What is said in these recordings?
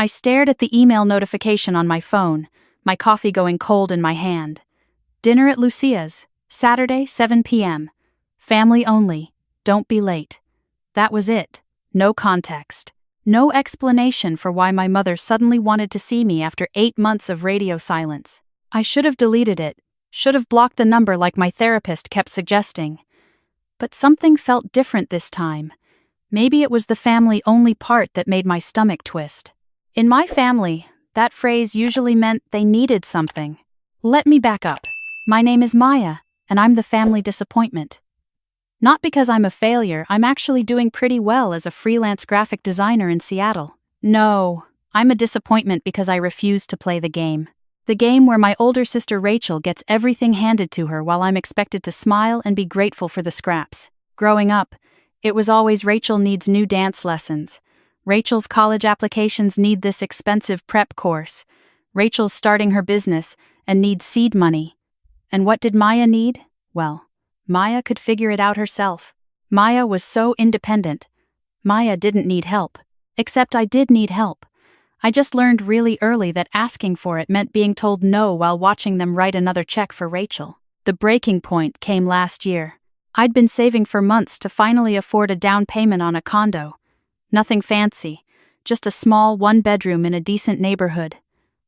I stared at the email notification on my phone, my coffee going cold in my hand. Dinner at Lucia's, Saturday, 7 p.m. Family only, don't be late. That was it. No context. No explanation for why my mother suddenly wanted to see me after 8 months of radio silence. I should have deleted it, should have blocked the number like my therapist kept suggesting. But something felt different this time. Maybe it was the family-only part that made my stomach twist. In my family, that phrase usually meant they needed something. Let me back up. My name is Maya, and I'm the family disappointment. Not because I'm a failure, I'm actually doing pretty well as a freelance graphic designer in Seattle. No, I'm a disappointment because I refuse to play the game. The game where my older sister Rachel gets everything handed to her while I'm expected to smile and be grateful for the scraps. Growing up, it was always Rachel needs new dance lessons. Rachel's college applications need this expensive prep course. Rachel's starting her business and needs seed money. And what did Maya need? Well, Maya could figure it out herself. Maya was so independent. Maya didn't need help. Except I did need help. I just learned really early that asking for it meant being told no while watching them write another check for Rachel. The breaking point came last year. I'd been saving for months to finally afford a down payment on a condo. Nothing fancy, just a small one-bedroom in a decent neighborhood.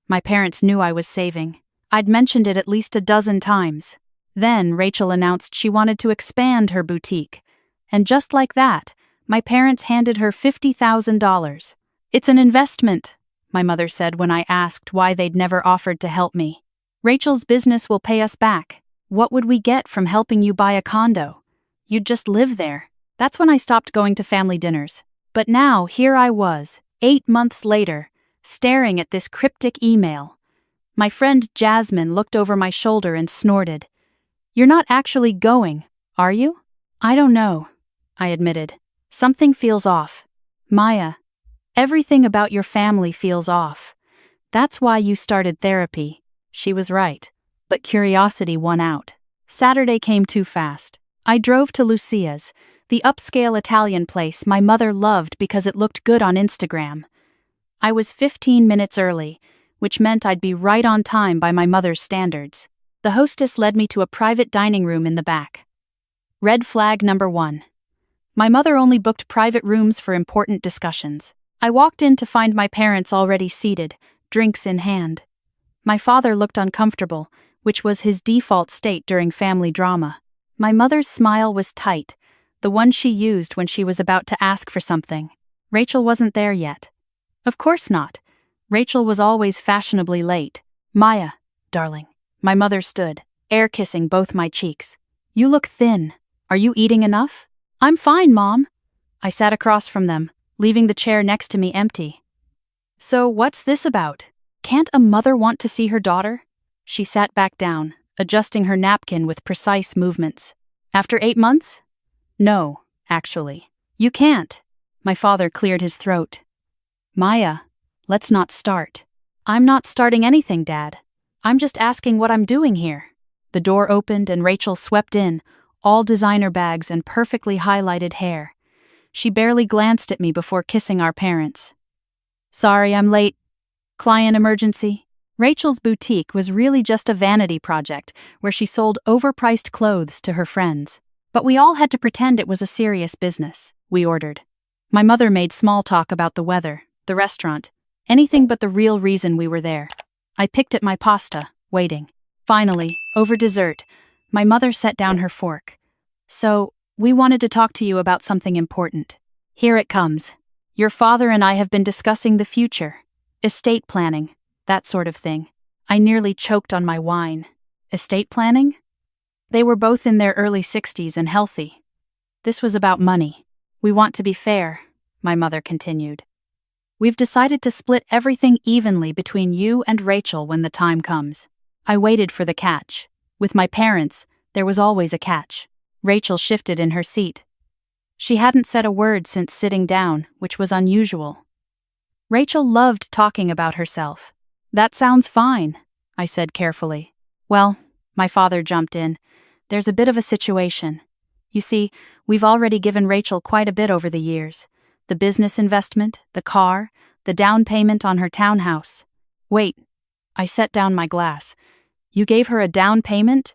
My parents knew I was saving. I'd mentioned it at least a dozen times. Then Rachel announced she wanted to expand her boutique. And just like that, my parents handed her $50,000. It's an investment, my mother said when I asked why they'd never offered to help me. Rachel's business will pay us back. What would we get from helping you buy a condo? You'd just live there. That's when I stopped going to family dinners. But now, here I was, 8 months later, staring at this cryptic email. My friend Jasmine looked over my shoulder and snorted. "You're not actually going, are you?" "I don't know," I admitted. "Something feels off. Maya, everything about your family feels off. That's why you started therapy." She was right. But curiosity won out. Saturday came too fast. I drove to Lucia's, the upscale Italian place my mother loved because it looked good on Instagram. I was 15 minutes early, which meant I'd be right on time by my mother's standards. The hostess led me to a private dining room in the back. Red flag number 1. My mother only booked private rooms for important discussions. I walked in to find my parents already seated, drinks in hand. My father looked uncomfortable, which was his default state during family drama. My mother's smile was tight, the one she used when she was about to ask for something. Rachel wasn't there yet. Of course not. Rachel was always fashionably late. "Maya, darling." My mother stood, air-kissing both my cheeks. "You look thin. Are you eating enough?" "I'm fine, Mom." I sat across from them, leaving the chair next to me empty. "So what's this about? Can't a mother want to see her daughter?" She sat back down, adjusting her napkin with precise movements. "After 8 months?" "No, actually. You can't." My father cleared his throat. "Maya, let's not start." "I'm not starting anything, Dad. I'm just asking what I'm doing here." The door opened and Rachel swept in, all designer bags and perfectly highlighted hair. She barely glanced at me before kissing our parents. "Sorry, I'm late. Client emergency." Rachel's boutique was really just a vanity project where she sold overpriced clothes to her friends. But we all had to pretend it was a serious business. We ordered. My mother made small talk about the weather, the restaurant, anything but the real reason we were there. I picked at my pasta, waiting. Finally, over dessert, my mother set down her fork. "So, we wanted to talk to you about something important. Here it comes. Your father and I have been discussing the future. Estate planning, that sort of thing." I nearly choked on my wine. Estate planning? They were both in their early 60s and healthy. This was about money. "We want to be fair," my mother continued. "We've decided to split everything evenly between you and Rachel when the time comes." I waited for the catch. With my parents, there was always a catch. Rachel shifted in her seat. She hadn't said a word since sitting down, which was unusual. Rachel loved talking about herself. "That sounds fine," I said carefully. "Well," my father jumped in, "there's a bit of a situation. You see, we've already given Rachel quite a bit over the years. The business investment, the car, the down payment on her townhouse. Wait, I set down my glass. You gave her a down payment?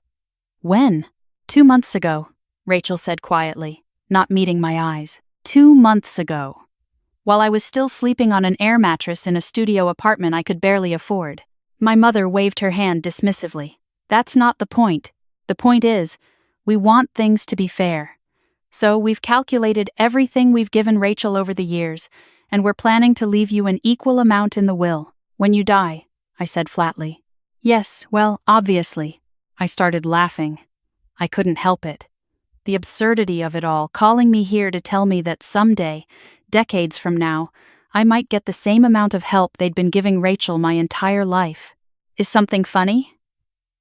When? 2 months ago, Rachel said quietly, not meeting my eyes. 2 months ago. While I was still sleeping on an air mattress in a studio apartment I could barely afford. My mother waved her hand dismissively. That's not the point. The point is, we want things to be fair. So we've calculated everything we've given Rachel over the years, and we're planning to leave you an equal amount in the will, when you die, I said flatly. Yes, well, obviously. I started laughing. I couldn't help it. The absurdity of it all, calling me here to tell me that someday, decades from now, I might get the same amount of help they'd been giving Rachel my entire life. Is something funny?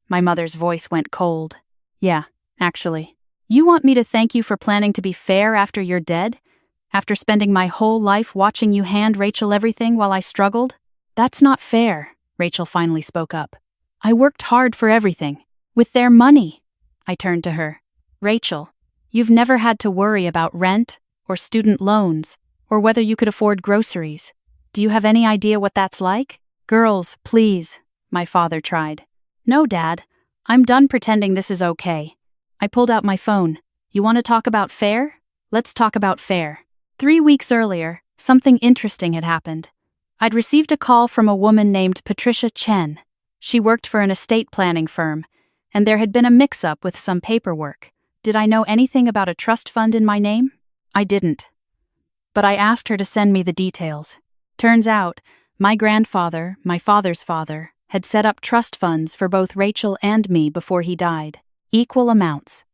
My mother's voice went cold. Yeah, actually. You want me to thank you for planning to be fair after you're dead? After spending my whole life watching you hand Rachel everything while I struggled? That's not fair, Rachel finally spoke up. I worked hard for everything. With their money. I turned to her. Rachel, you've never had to worry about rent, or student loans, or whether you could afford groceries. Do you have any idea what that's like? Girls, please, my father tried. No, Dad. I'm done pretending this is okay. I pulled out my phone. You want to talk about fair? Let's talk about fair. 3 weeks earlier, something interesting had happened. I'd received a call from a woman named Patricia Chen. She worked for an estate planning firm, and there had been a mix-up with some paperwork. Did I know anything about a trust fund in my name? I didn't. But I asked her to send me the details. Turns out, my grandfather, my father's father, had set up trust funds for both Rachel and me before he died. Equal amounts.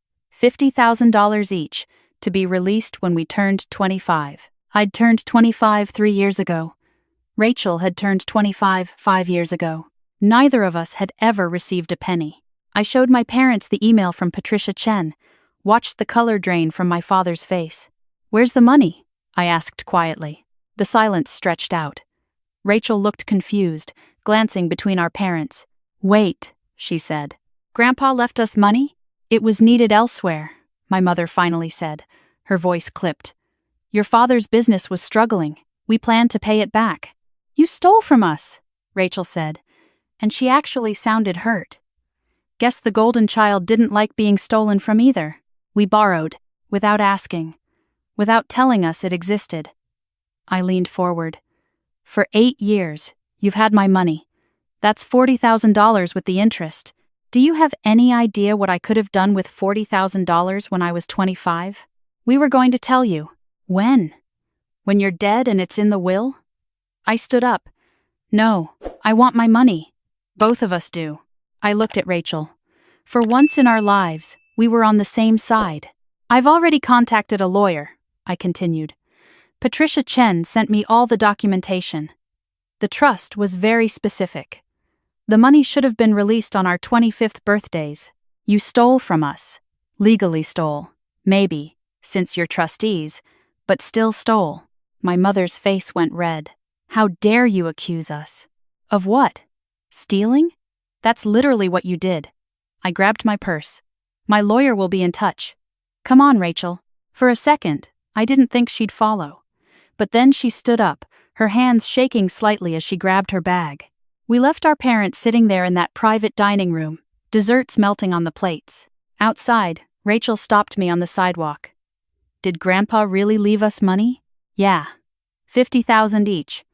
$50,000 each, to be released when we turned 25. I'd turned 25 3 years ago. Rachel had turned 25 5 years ago. Neither of us had ever received a penny. I showed my parents the email from Patricia Chen, watched the color drain from my father's face. Where's the money? I asked quietly. The silence stretched out. Rachel looked confused, glancing between our parents. Wait, she said. Grandpa left us money? It was needed elsewhere, my mother finally said, her voice clipped. Your father's business was struggling. We planned to pay it back. You stole from us, Rachel said, and she actually sounded hurt. Guess the golden child didn't like being stolen from either. We borrowed, without asking, without telling us it existed. I leaned forward. For 8 years, you've had my money. That's $40,000 with the interest. Do you have any idea what I could have done with $40,000 when I was 25? We were going to tell you. When? When you're dead and it's in the will? I stood up. No, I want my money. Both of us do. I looked at Rachel. For once in our lives, we were on the same side. I've already contacted a lawyer, I continued. Patricia Chen sent me all the documentation. The trust was very specific. The money should have been released on our 25th birthdays. You stole from us. Legally stole. Maybe, since you're trustees, but still stole. My mother's face went red. How dare you accuse us? Of what? Stealing? That's literally what you did. I grabbed my purse. My lawyer will be in touch. Come on, Rachel. For a second, I didn't think she'd follow. But then she stood up, her hands shaking slightly as she grabbed her bag. We left our parents sitting there in that private dining room, desserts melting on the plates. Outside, Rachel stopped me on the sidewalk. Did Grandpa really leave us money? Yeah. $50,000 each.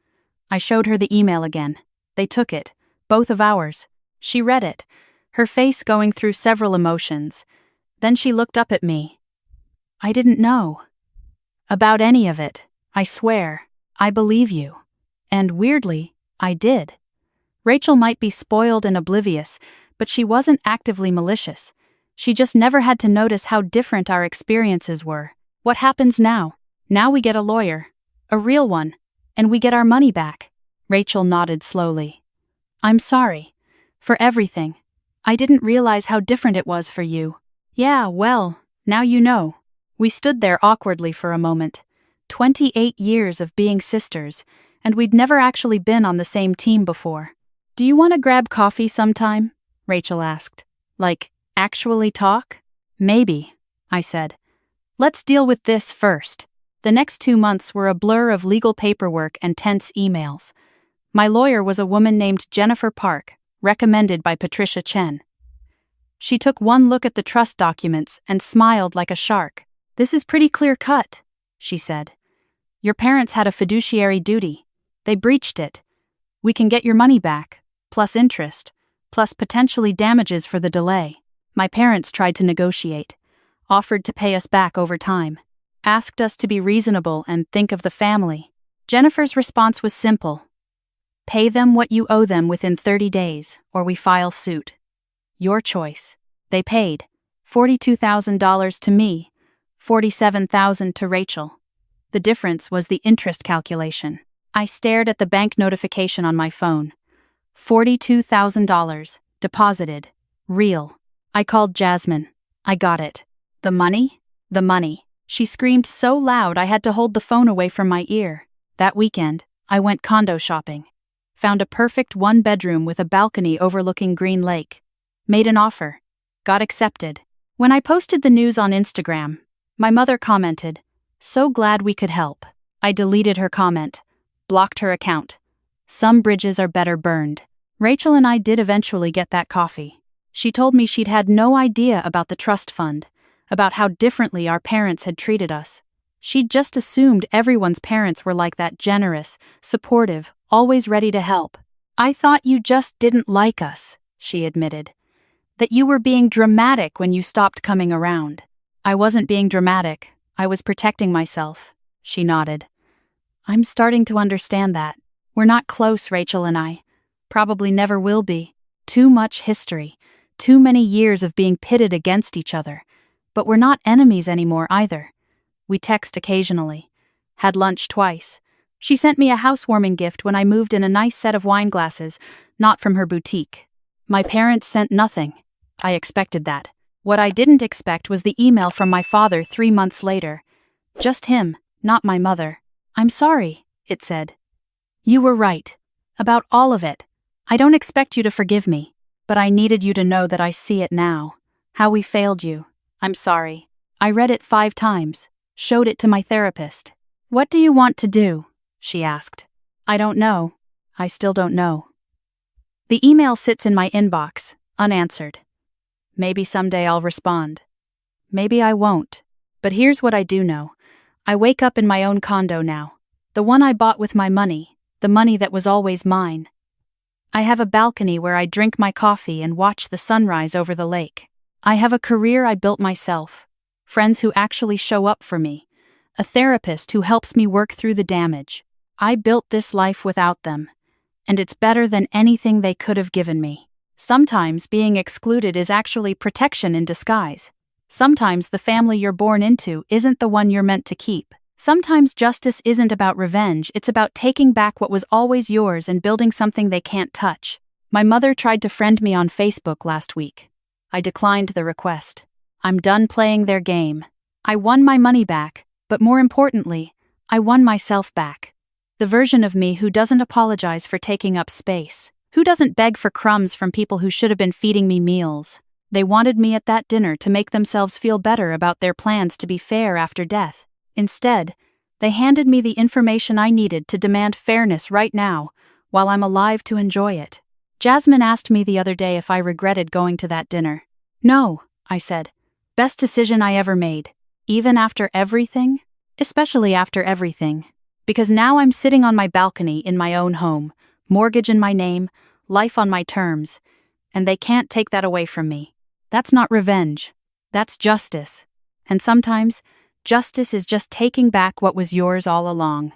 I showed her the email again. They took it, both of ours. She read it, her face going through several emotions. Then she looked up at me. I didn't know about any of it. I swear, I believe you. And weirdly, I did. Rachel might be spoiled and oblivious, but she wasn't actively malicious. She just never had to notice how different our experiences were. What happens now? Now we get a lawyer. A real one. And we get our money back. Rachel nodded slowly. I'm sorry. For everything. I didn't realize how different it was for you. Yeah, well, now you know. We stood there awkwardly for a moment. 28 years of being sisters, and we'd never actually been on the same team before. Do you want to grab coffee sometime? Rachel asked. Like, actually talk? Maybe, I said. Let's deal with this first. The next 2 months were a blur of legal paperwork and tense emails. My lawyer was a woman named Jennifer Park, recommended by Patricia Chen. She took one look at the trust documents and smiled like a shark. "This is pretty clear-cut," she said. "Your parents had a fiduciary duty. They breached it. We can get your money back, plus interest, plus potentially damages for the delay." My parents tried to negotiate, offered to pay us back over time, asked us to be reasonable and think of the family. Jennifer's response was simple. "Pay them what you owe them within 30 days, or we file suit. Your choice." They paid $42,000 to me, $47,000 to Rachel. The difference was the interest calculation. I stared at the bank notification on my phone. $42,000, deposited, real. I called Jasmine. I got it. "The money? The money." She screamed so loud I had to hold the phone away from my ear. That weekend, I went condo shopping. Found a perfect one-bedroom with a balcony overlooking Green Lake. Made an offer. Got accepted. When I posted the news on Instagram, my mother commented, "So glad we could help." I deleted her comment, blocked her account. Some bridges are better burned. Rachel and I did eventually get that coffee. She told me she'd had no idea about the trust fund, about how differently our parents had treated us. She'd just assumed everyone's parents were like that, generous, supportive, always ready to help. "I thought you just didn't like us," she admitted. "That you were being dramatic when you stopped coming around." "I wasn't being dramatic. I was protecting myself," she nodded. "I'm starting to understand that. We're not close, Rachel and I. Probably never will be. Too much history. Too many years of being pitted against each other. But we're not enemies anymore either. We text occasionally. Had lunch twice. She sent me a housewarming gift when I moved in, a nice set of wine glasses, not from her boutique. My parents sent nothing. I expected that. What I didn't expect was the email from my father 3 months later. Just him, not my mother. "I'm sorry," it said. "You were right. About all of it. I don't expect you to forgive me, but I needed you to know that I see it now. How we failed you. I'm sorry." I read it 5 times, showed it to my therapist. "What do you want to do?" she asked. "I don't know. I still don't know." The email sits in my inbox, unanswered. Maybe someday I'll respond. Maybe I won't. But here's what I do know. I wake up in my own condo now. The one I bought with my money, the money that was always mine. I have a balcony where I drink my coffee and watch the sunrise over the lake. I have a career I built myself, friends who actually show up for me, a therapist who helps me work through the damage. I built this life without them, and it's better than anything they could have given me. Sometimes being excluded is actually protection in disguise. Sometimes the family you're born into isn't the one you're meant to keep. Sometimes justice isn't about revenge, it's about taking back what was always yours and building something they can't touch. My mother tried to friend me on Facebook last week. I declined the request. I'm done playing their game. I won my money back, but more importantly, I won myself back. The version of me who doesn't apologize for taking up space, who doesn't beg for crumbs from people who should have been feeding me meals. They wanted me at that dinner to make themselves feel better about their plans to be fair after death. Instead, they handed me the information I needed to demand fairness right now, while I'm alive to enjoy it. Jasmine asked me the other day if I regretted going to that dinner. "No," I said. "Best decision I ever made. Even after everything? Especially after everything. Because now I'm sitting on my balcony in my own home, mortgage in my name, life on my terms, and they can't take that away from me. That's not revenge. That's justice. And sometimes, justice is just taking back what was yours all along."